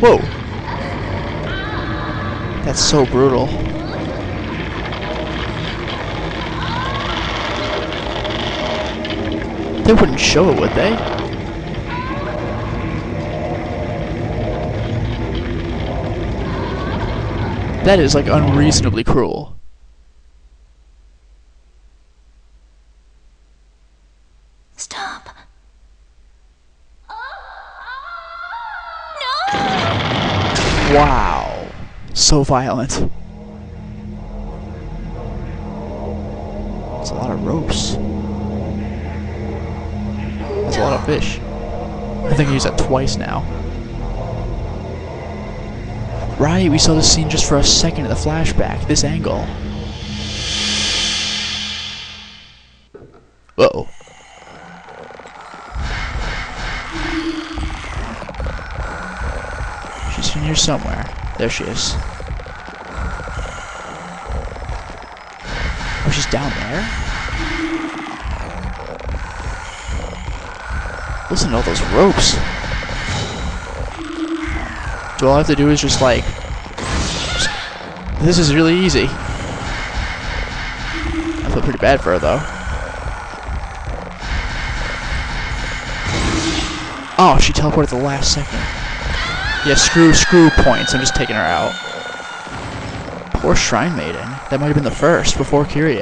Whoa! That's so brutal. They wouldn't show it, would they? That is, like, unreasonably cruel. Stop. Wow. So violent. That's a lot of ropes. That's a lot of fish. I think I used that twice now. Right, we saw this scene just for a second in the flashback. This angle. Uh-oh. She's in here somewhere. There she is. Oh, she's down there? Listen to all those ropes. So all I have to do is just like... This is really easy. I feel pretty bad for her though. Oh, she teleported at the last second. Yeah, screw points. I'm just taking her out. Poor Shrine Maiden. That might have been the first, before Kyrie.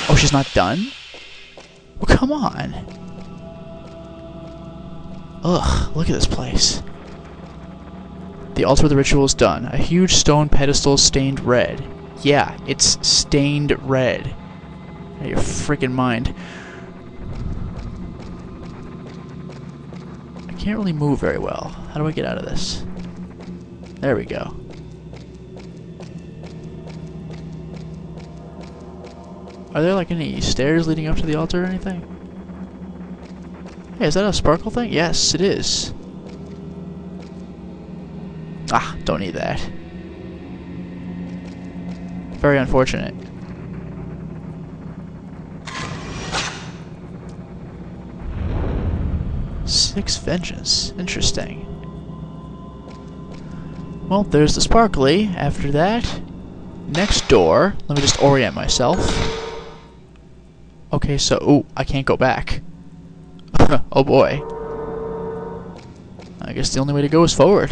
Oh, she's not done? Well, come on. Ugh, look at this place. The altar of the ritual is done. A huge stone pedestal stained red. Yeah, it's stained red. Out of your freaking mind. I can't really move very well. How do I get out of this? There we go. Are there like any stairs leading up to the altar or anything? Hey, is that a sparkle thing? Yes, it is. Ah, don't need that. Very unfortunate. Six vengeance. Interesting. Well, there's the sparkly. After that, next door. Let me just orient myself. Okay, so... Ooh, I can't go back. Oh boy. I guess the only way to go is forward.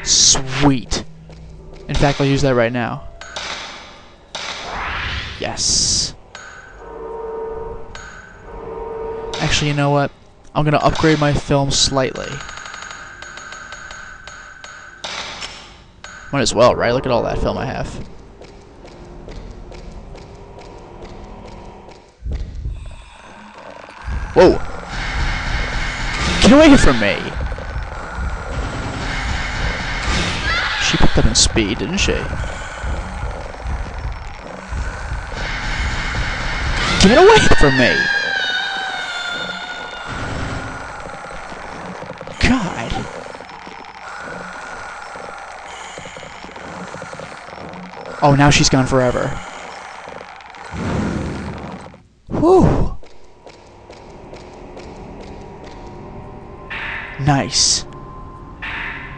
Sweet. In fact, I'll use that right now. Yes. Actually, you know what? I'm gonna upgrade my film slightly. Might as well, right? Look at all that film I have. Whoa! Get away from me! She picked up in speed, didn't she? Get away from me! God! Oh, now she's gone forever. Whew! Nice.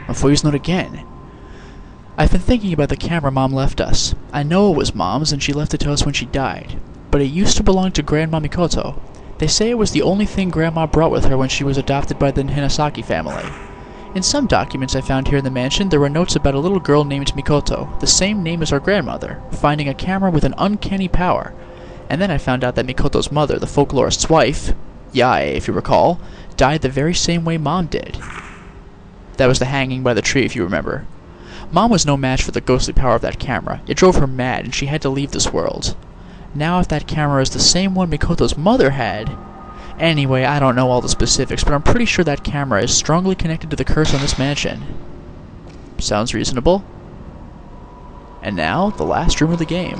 A voice note again. I've been thinking about the camera Mom left us. I know it was Mom's and she left it to us when she died. But it used to belong to Grandma Mikoto. They say it was the only thing Grandma brought with her when she was adopted by the Hinasaki family. In some documents I found here in the mansion, there were notes about a little girl named Mikoto, the same name as our grandmother, finding a camera with an uncanny power. And then I found out that Mikoto's mother, the folklorist's wife, Yae if you recall, died the very same way Mom did. That was the hanging by the tree if you remember. Mom was no match for the ghostly power of that camera. It drove her mad and she had to leave this world. Now if that camera is the same one Mikoto's mother had... Anyway, I don't know all the specifics, but I'm pretty sure that camera is strongly connected to the curse on this mansion. Sounds reasonable. And now, the last room of the game.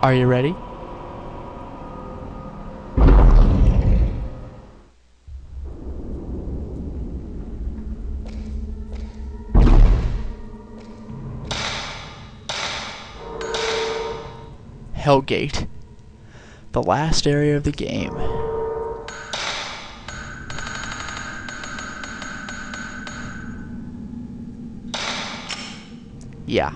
Are you ready? Hellgate. The last area of the game. Yeah.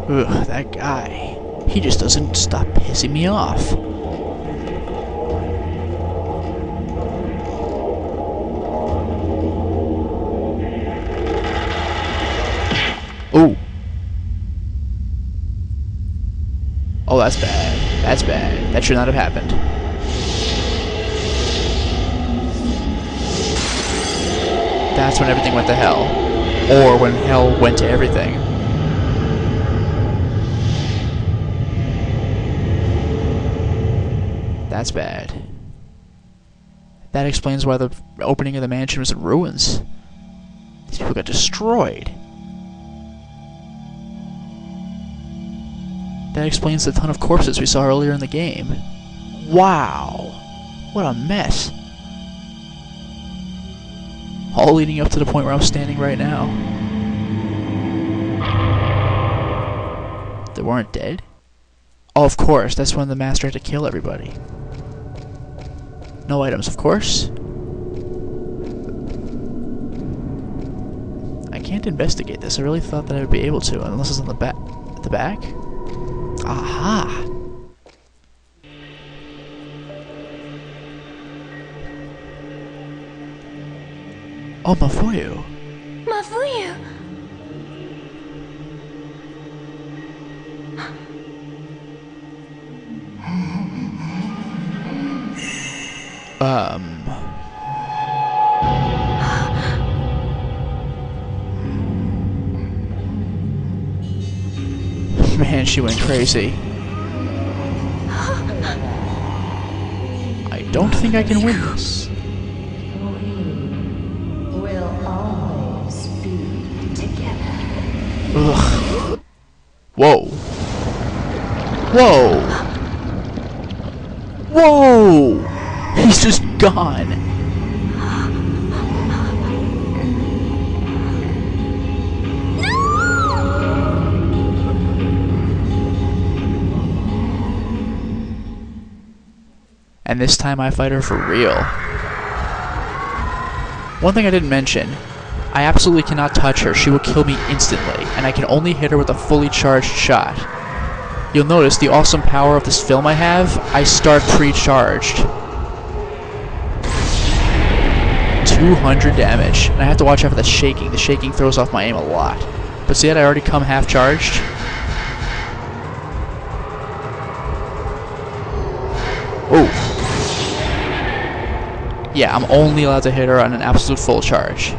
Ugh, that guy. He just doesn't stop pissing me off. Ooh. Oh, that's bad. That's bad. That should not have happened. That's when everything went to hell. Or when hell went to everything. That's bad. That explains why the opening of the mansion was in ruins. These people got destroyed. That explains the ton of corpses we saw earlier in the game. Wow! What a mess. All leading up to the point where I'm standing right now. They weren't dead? Oh, of course, that's when the master had to kill everybody. No items, of course. I can't investigate this. I really thought that I would be able to, unless it's on the back. At the back? Aha! Oh, Mafuyu. Mafuyu! Man, she went crazy. I don't think I can win this. We'll always be together. Ugh. Whoa. Whoa. Whoa! He's just gone. And this time I fight her for real. One thing I didn't mention, I absolutely cannot touch her. She will kill me instantly, and I can only hit her with a fully charged shot. You'll notice the awesome power of this film I have, I start pre-charged. 200 damage, and I have to watch out for the shaking. The shaking throws off my aim a lot. But see that I already come half charged? Oh. Yeah, I'm only allowed to hit her on an absolute full charge.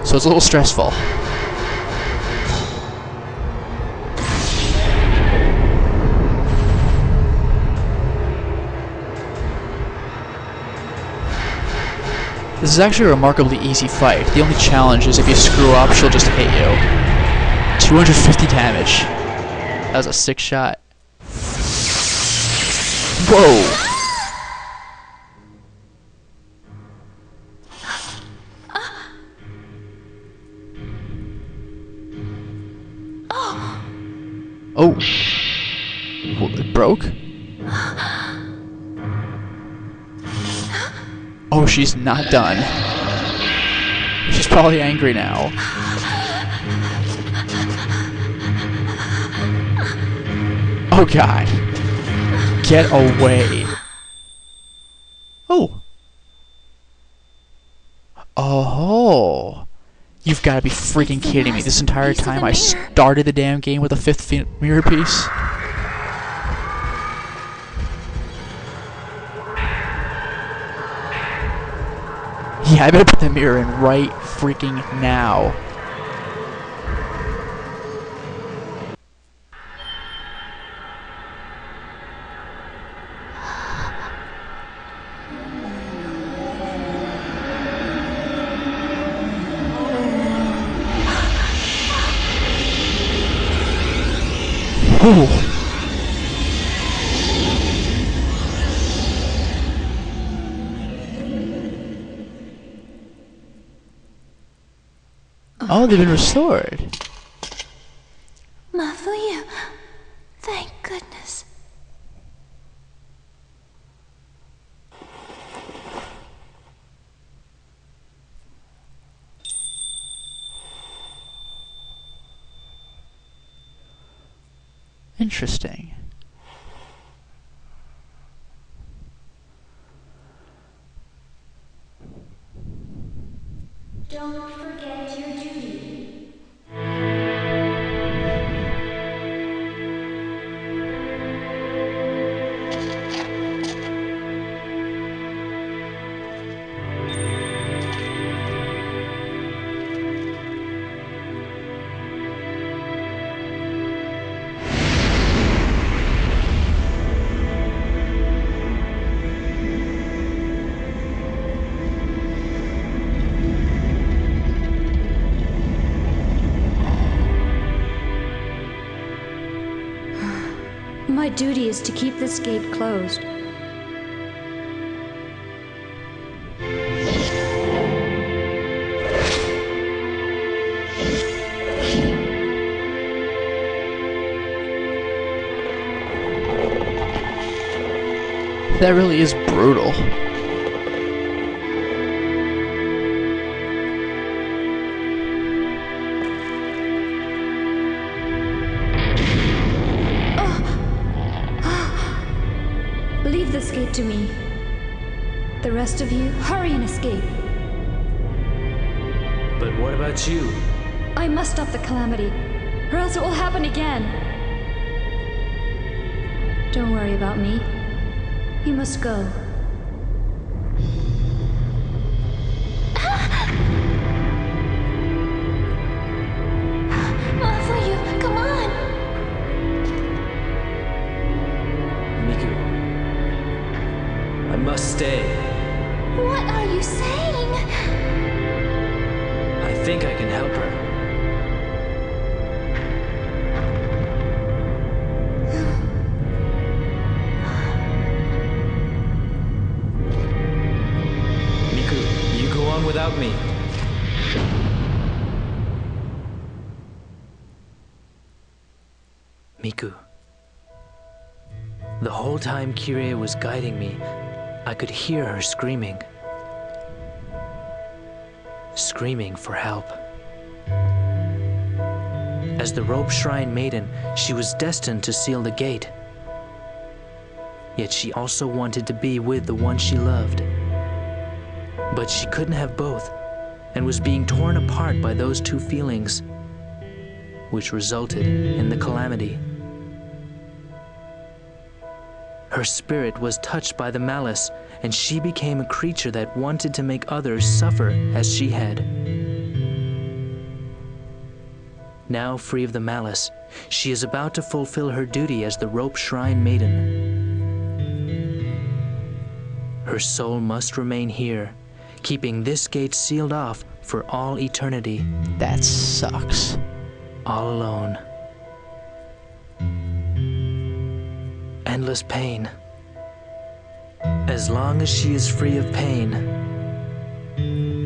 So it's a little stressful. This is actually a remarkably easy fight. The only challenge is if you screw up, she'll just hit you. 250 damage. That was a sick shot. Whoa! Oh. Well, it broke? Oh, she's not done. She's probably angry now. Oh god. Get away. Oh. Oh. You've got to be freaking kidding me. This entire time I started the damn game with a fifth mirror piece. Yeah, I better put the mirror in right freaking now. Ooh. Oh, they've been restored. Mafuyu, thank goodness. Interesting. Don't forget your duty. My duty is to keep this gate closed. That really is brutal. Leave this gate to me. The rest of you, hurry and escape. But what about you? I must stop the calamity, or else it will happen again. Don't worry about me. You must go. Mafuyu, come on! Miku, I must stay. What are you saying? I think I can help her. Miku, you go on without me. Miku. The whole time Kirie was guiding me, I could hear her screaming. Screaming for help. As the rope shrine maiden, she was destined to seal the gate. Yet she also wanted to be with the one she loved. But she couldn't have both, and was being torn apart by those two feelings, which resulted in the calamity. Her spirit was touched by the malice, and she became a creature that wanted to make others suffer as she had. Now free of the malice, she is about to fulfill her duty as the rope shrine maiden. Her soul must remain here, keeping this gate sealed off for all eternity. That sucks. All alone. Endless pain. As long as she is free of pain,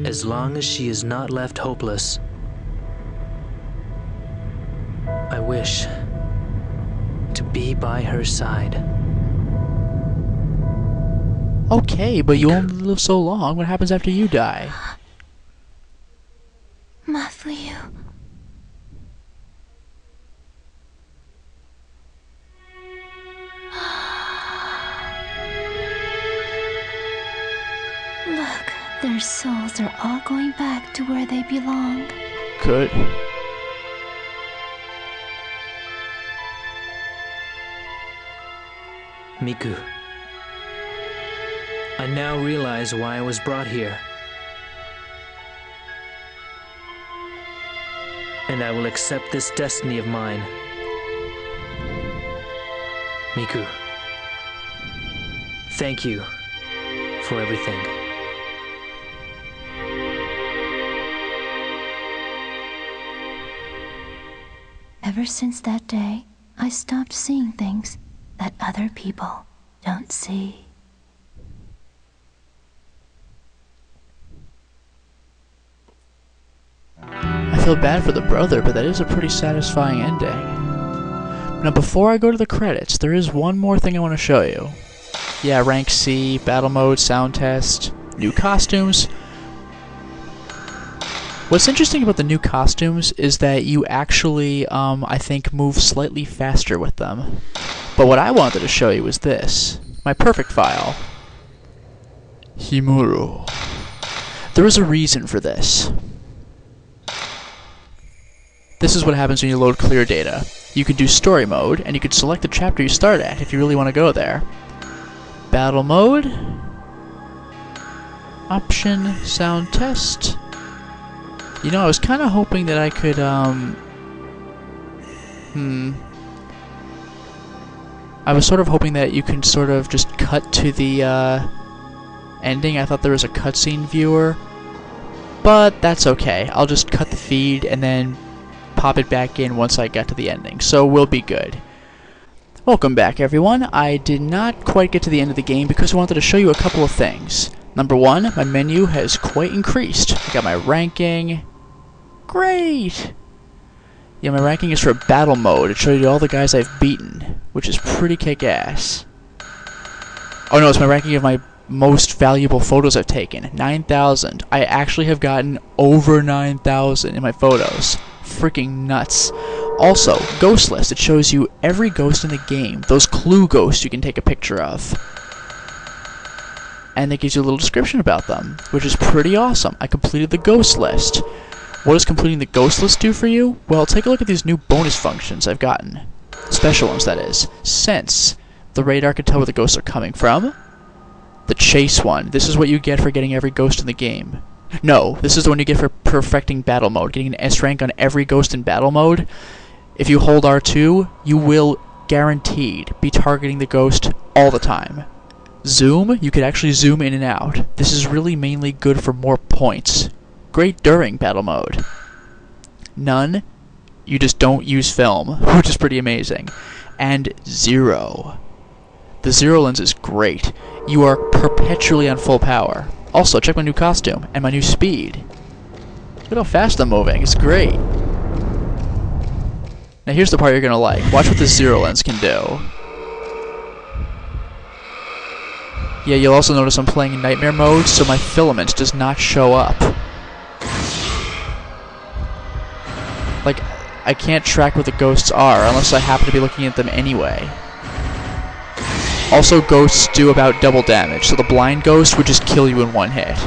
as long as she is not left hopeless, I wish to be by her side. Okay, but you only live so long. What happens after you die? Mafuyu. Look, their souls are all going back to where they belong. Good. Miku. I now realize why I was brought here. and I will accept this destiny of mine. Miku, thank you for everything. Ever since that day, I stopped seeing things that other people don't see. I feel bad for the brother, but that is a pretty satisfying ending. Now, before I go to the credits, there is one more thing I want to show you. Yeah, rank C, battle mode, sound test, new costumes. What's interesting about the new costumes is that you actually, I think, move slightly faster with them. But what I wanted to show you was this. My perfect file. Himuro. There is a reason for this. This is what happens when you load clear data. You can do story mode, and you can select the chapter you start at if you really want to go there. Battle mode. Option, sound test. You know, I was kind of hoping that I could, I was sort of hoping that you can sort of just cut to the, ending. I thought there was a cutscene viewer. But that's okay. I'll just cut the feed and then pop it back in once I get to the ending. So we'll be good. Welcome back, everyone. I did not quite get to the end of the game because I wanted to show you a couple of things. Number one, my menu has quite increased. I got my ranking. Great! Yeah, my ranking is for battle mode. It shows you all the guys I've beaten, which is pretty kick-ass. Oh no, it's my ranking of my most valuable photos I've taken. 9,000. I actually have gotten over 9,000 in my photos. Freaking nuts. Also, ghost list. It shows you every ghost in the game. Those clue ghosts you can take a picture of. And it gives you a little description about them, which is pretty awesome. I completed the ghost list. What does completing the ghost list do for you? Well, take a look at these new bonus functions I've gotten. Special ones, that is. Sense. The radar can tell where the ghosts are coming from. The chase one. This is what you get for getting every ghost in the game. No, this is the one you get for perfecting battle mode. Getting an S rank on every ghost in battle mode. If you hold R2, you will guaranteed be targeting the ghost all the time. Zoom, you could actually zoom in and out. This is really mainly good for more points. Great during battle mode. None, you just don't use film, which is pretty amazing. And zero. The zero lens is great. You are perpetually on full power. Also, check my new costume and my new speed. Look at how fast I'm moving, it's great. Now here's the part you're gonna like. Watch what the zero lens can do. Yeah, you'll also notice I'm playing in nightmare mode, so my filament does not show up. Like, I can't track where the ghosts are unless I happen to be looking at them anyway. Also, ghosts do about double damage, so the blind ghost would just kill you in one hit.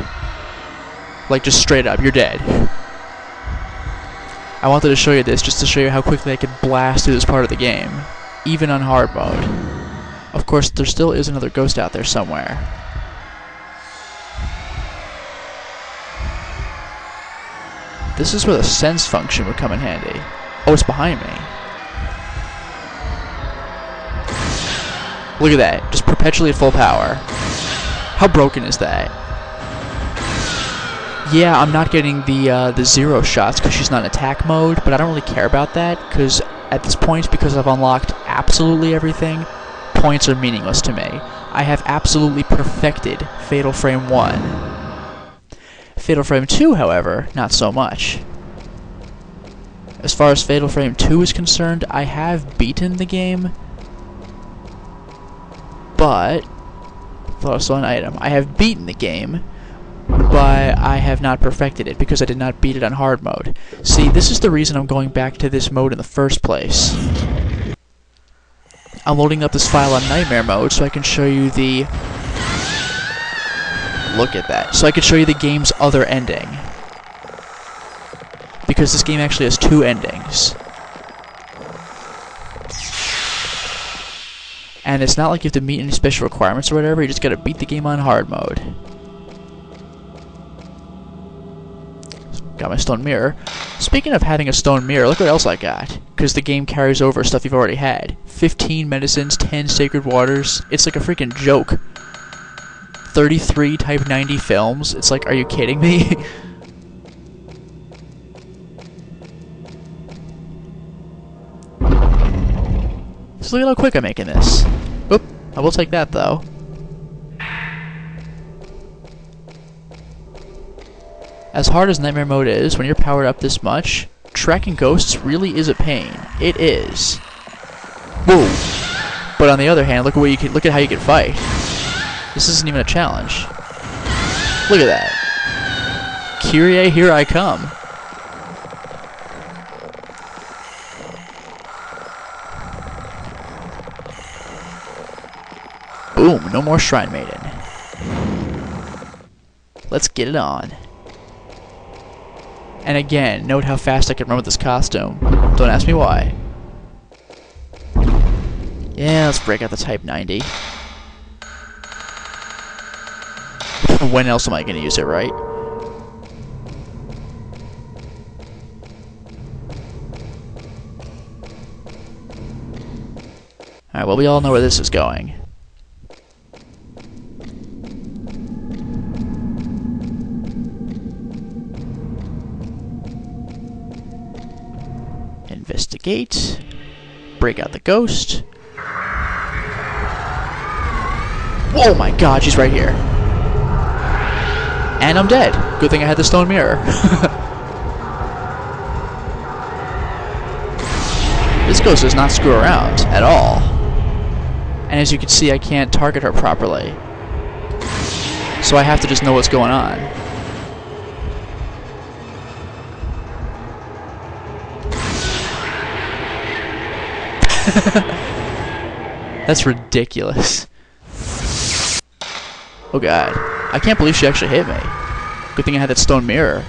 Like, just straight up, you're dead. I wanted to show you this just to show you how quickly I could blast through this part of the game, even on hard mode. Of course, there still is another ghost out there somewhere. This is where the sense function would come in handy. Oh, it's behind me. Look at that, just perpetually at full power. How broken is that? Yeah, I'm not getting the zero shots because she's not in attack mode, but I don't really care about that because at this point, because I've unlocked absolutely everything, points are meaningless to me. I have absolutely perfected Fatal Frame 1. Fatal Frame 2, however, not so much. As far as Fatal Frame 2 is concerned, I have beaten the game, but I thought I saw an item. I have beaten the game, but I have not perfected it because I did not beat it on hard mode. See, this is the reason I'm going back to this mode in the first place. I'm loading up this file on nightmare mode so I can show you the... Look at that. So I can show you the game's other ending. Because this game actually has two endings. And it's not like you have to meet any special requirements or whatever, you just gotta beat the game on hard mode. Got my stone mirror. Speaking of having a stone mirror, look what else I got. Because the game carries over stuff you've already had. 15 medicines, 10 sacred waters. It's like a freaking joke. 33 Type 90 films. It's like, are you kidding me? So look at how quick I'm making this. Oop, I will take that though. As hard as Nightmare Mode is, when you're powered up this much, tracking ghosts really is a pain. It is. Whoa! But on the other hand, look at how you can fight. This isn't even a challenge. Look at that. Kyrie, here I come. Boom, no more Shrine Maiden. Let's get it on. And again, note how fast I can run with this costume. Don't ask me why. Yeah, let's break out the Type 90. When else am I going to use it, right? Alright, well, we all know where this is going. Investigate. Break out the ghost. Oh my god, she's right here. And I'm dead. Good thing I had the stone mirror. This ghost does not screw around at all. And as you can see, I can't target her properly. So I have to just know what's going on. That's ridiculous. Oh god. I can't believe she actually hit me. Good thing I had that stone mirror.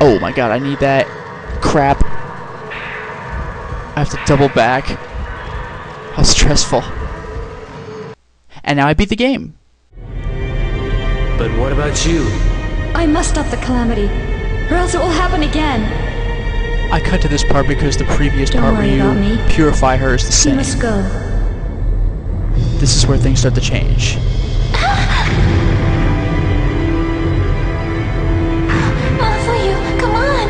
Oh my god, I need that. Crap. I have to double back. How stressful. And now I beat the game. But what about you? I must stop the calamity, or else it will happen again. I cut to this part because the previous Don't part where worry you about me. purify her is the You same. must go. This is where things start to change. Not for you. Come on.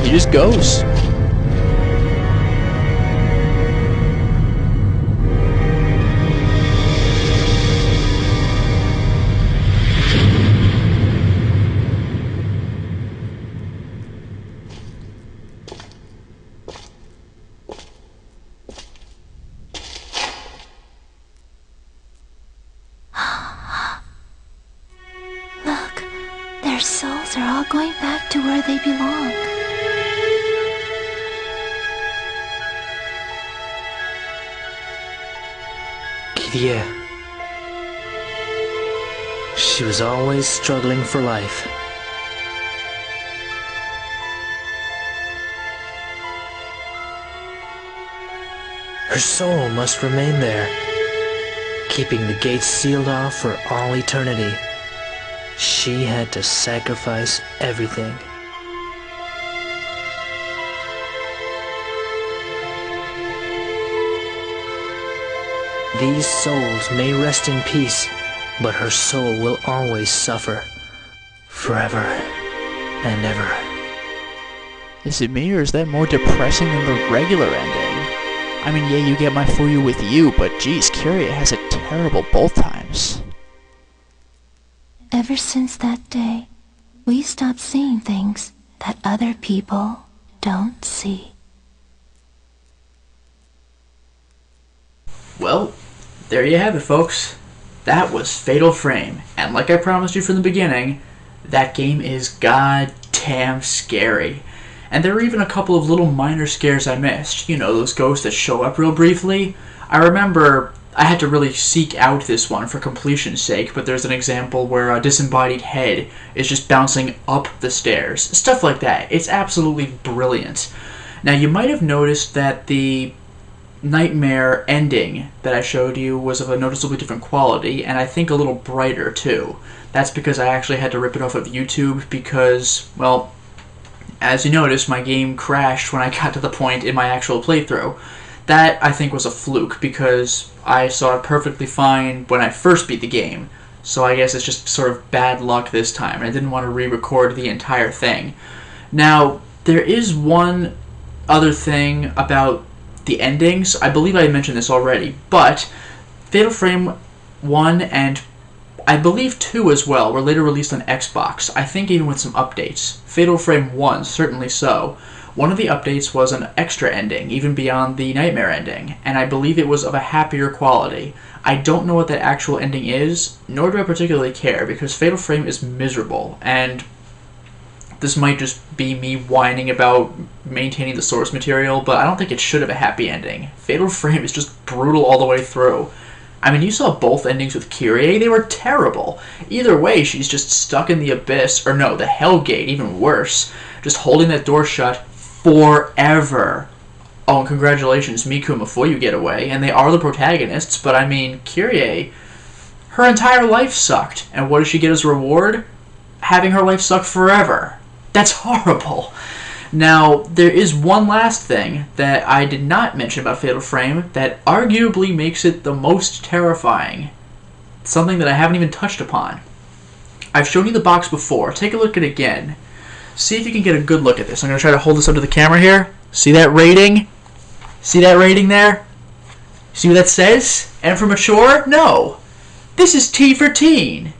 He just goes. Look, their souls are all going back to where they belong. Kyrie. She was always struggling for life. Her soul must remain there, keeping the gates sealed off for all eternity. She had to sacrifice everything. These souls may rest in peace, but her soul will always suffer, forever and ever. Is it me, or is that more depressing than the regular ending? I mean, yeah, you get my "for you with you," but geez, Kyrie has it terrible both times. Ever since that day, we stopped seeing things that other people don't see. Well, there you have it, folks. That was Fatal Frame, and like I promised you from the beginning, that game is goddamn scary. And there were even a couple of little minor scares I missed. You know, those ghosts that show up real briefly. I remember I had to really seek out this one for completion's sake, but there's an example where a disembodied head is just bouncing up the stairs. Stuff like that. It's absolutely brilliant. Now, you might have noticed that the nightmare ending that I showed you was of a noticeably different quality, and I think a little brighter, too. That's because I actually had to rip it off of YouTube because, well, as you noticed, my game crashed when I got to the point in my actual playthrough. That, I think, was a fluke, because I saw it perfectly fine when I first beat the game, so I guess it's just sort of bad luck this time, and I didn't want to re-record the entire thing. Now, there is one other thing about the endings. I believe I mentioned this already, but Fatal Frame 1 and I believe 2 as well were later released on Xbox, I think even with some updates. Fatal Frame 1, certainly so. One of the updates was an extra ending, even beyond the nightmare ending, and I believe it was of a happier quality. I don't know what that actual ending is, nor do I particularly care, because Fatal Frame is miserable, and this might just be me whining about maintaining the source material, but I don't think it should have a happy ending. Fatal Frame is just brutal all the way through. I mean, you saw both endings with Kyrie, they were terrible. Either way, she's just stuck in the abyss, or no, the Hellgate, even worse, just holding that door shut forever. Oh, and congratulations, Miku and Mafuyu get away, and they are the protagonists, but I mean, Kyrie, her entire life sucked, and what does she get as a reward? Having her life suck forever. That's horrible. Now, there is one last thing that I did not mention about Fatal Frame that arguably makes it the most terrifying. Something that I haven't even touched upon. I've shown you the box before. Take a look at it again. See if you can get a good look at this. I'm going to try to hold this up to the camera here. See that rating? See that rating there? See what that says? And for mature? No. This is T for teen.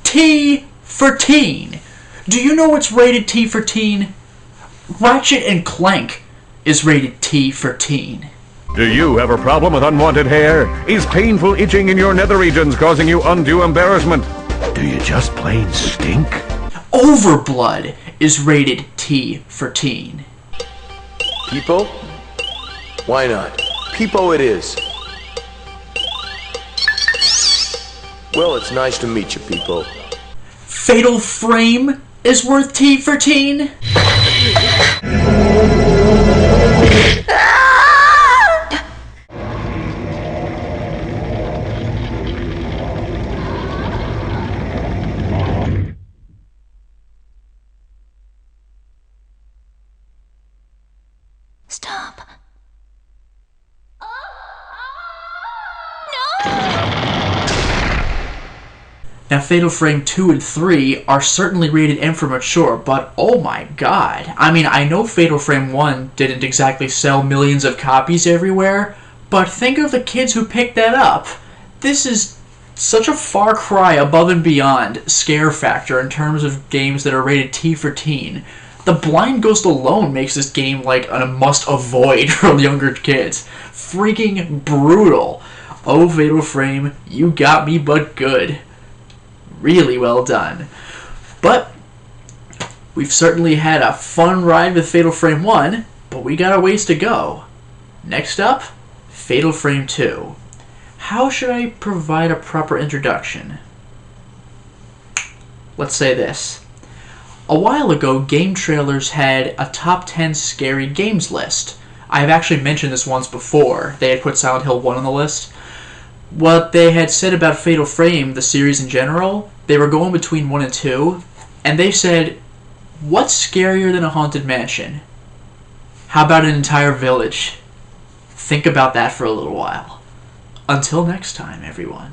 T for teen. Do you know what's rated T for teen? Ratchet and Clank is rated T for teen. Do you have a problem with unwanted hair? Is painful itching in your nether regions causing you undue embarrassment? Do you just plain stink? Overblood is rated T for teen. Peepo? Why not? Peepo it is. Well, it's nice to meet you, Peepo. Fatal Frame is worth T for teen? Stop. Now, Fatal Frame 2 and 3 are certainly rated M for mature, but oh my god. I mean, I know Fatal Frame 1 didn't exactly sell millions of copies everywhere, but think of the kids who picked that up. This is such a far cry above and beyond scare factor in terms of games that are rated T for teen. The Blind Ghost alone makes this game like a must-avoid for younger kids. Freaking brutal. Oh, Fatal Frame, you got me but good. Really well done. But we've certainly had a fun ride with Fatal Frame 1, but we got a ways to go. Next up, Fatal Frame 2. How should I provide a proper introduction? Let's say this. A while ago, Game Trailers had a top 10 scary games list. I've actually mentioned this once before. They had put Silent Hill 1 on the list. What they had said about Fatal Frame, the series in general, they were going between 1 and 2, and they said, what's scarier than a haunted mansion? How about an entire village? Think about that for a little while. Until next time, everyone.